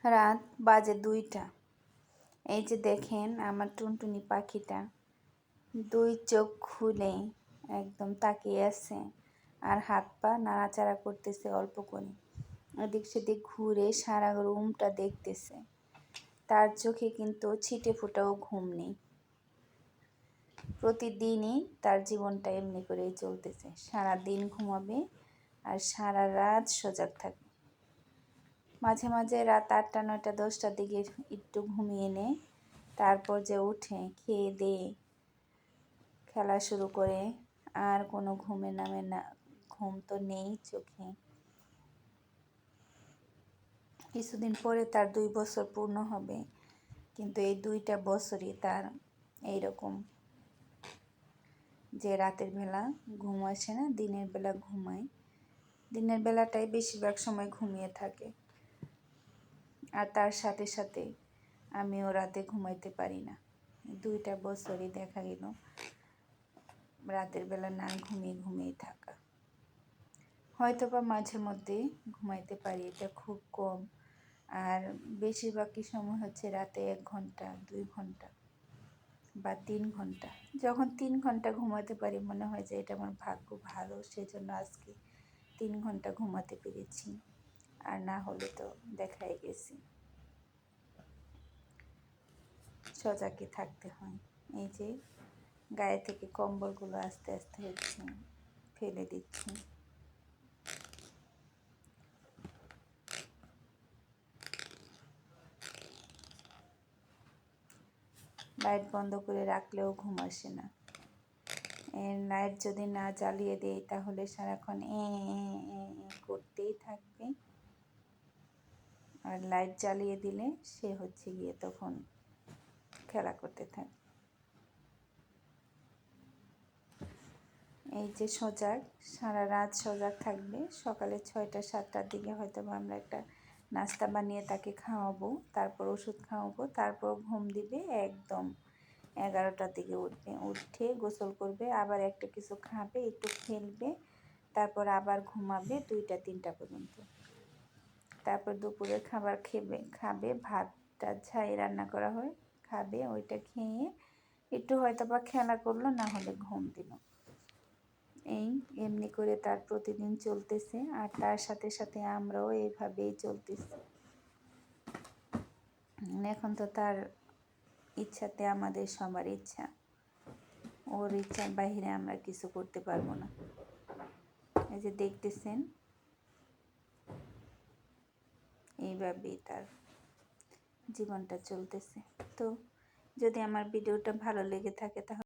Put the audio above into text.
রাত বাজে 2টা। এই যে দেখেন আমার টুনটুনি পাখিটা 2 চোখ খুলে একদম তাকিয়ে আছে আর হাত পা নাড়াচাড়া করতেছে অল্প করে, এদিক সেদিক ঘুরে সারা রুমটা দেখতেছে। তার চোখে কিন্তু ছিটে ফোটাও ঘুম নেই। প্রতিদিনই তার জীবনটা এমনি করেই চলতেছে, সারা দিন ঘুমাবে আর সারা রাত সজাগ থাকবে। মাঝে মাঝে রাত 8টা 9টা 10টার দিকে একটু ঘুমিয়ে নেয়, তারপর যে উঠে খেয়ে দিয়ে খেলা শুরু করে, আর কোনো ঘুমে নামে না। ঘুম তো নেই চোখে। কিছুদিন পরে তার 2 বছর পূর্ণ হবে, কিন্তু এই 2টা বছরই তার এইরকম যে রাতের বেলা ঘুম আসে না, দিনের বেলা ঘুমায়। দিনের বেলাটাই বেশিরভাগ সময় ঘুমিয়ে থাকে, আর তার সাথে সাথে আমিও রাতে ঘুমাইতে পারি না। 2টা বছরই দেখা গেল রাতের বেলা না ঘুমিয়ে থাকা। হয়তো বা মাঝে মধ্যে ঘুমাইতে পারি, এটা খুব কম। আর বেশিরভাগই সময় হচ্ছে রাতে 1 ঘন্টা 2 ঘন্টা বা 3 ঘন্টা। যখন 3 ঘন্টা ঘুমাতে পারি মনে হয় যে এটা আমার ভাগ্য ভালো, সেজন্য আজকে 3 ঘন্টা ঘুমাতে পেরেছি, আর না হলে তো দেখাই গেছি। সজাগই থাকতে হয়। এই যে গায়ে থেকে কম্বলগুলো আস্তে আস্তে হচ্ছে ফেলে দিচ্ছি। লাইট বন্ধ করে রাখলেও ঘুম আসে না। লাইট যদি না জ্বালিয়ে দেই তাহলে সারাক্ষণ করতেই থাকবে, আর লাইট জ্বালিয়ে দিলে সে হচ্ছে গিয়ে তখন খেলা করতে থাকবে। এই যে সজাগ, সারা রাত সজাগ থাকবে। সকালে 6টা 7টার দিকে হয়তো আমরা একটা নাস্তা বানিয়ে তাকে খাওয়াবো, তারপর ওষুধ খাওয়াবো, তারপর ঘুম দিবে। একদম 11টার দিকে উঠবে, উঠে গোসল করবে, আবার একটা কিছু খাবে, একটু খেলবে, তারপর আবার ঘুমাবে 2টা 3টা পর্যন্ত। তারপর দুপুরের খাবার খাবে, ভাতটা ছাই রান্না করা হয়, খাবে, ওইটা খেয়ে একটু হয়তো বা খেলা করলো, না হলে ঘুম দিল। এমনি করে তার প্রতিদিন চলতেছে, আর তার সাথে সাথে আমরাও এইভাবেই চলতেছি। এখন তো তার ইচ্ছাতে আমাদের সবার ইচ্ছা, ওর ইচ্ছার বাইরে আমরা কিছু করতে পারবো না। এই যে দেখতেছেন, এইভাবেই তার জীবনটা চলতেছে। তো যদি আমার ভিডিওটা ভালো লেগে থাকে তাহলে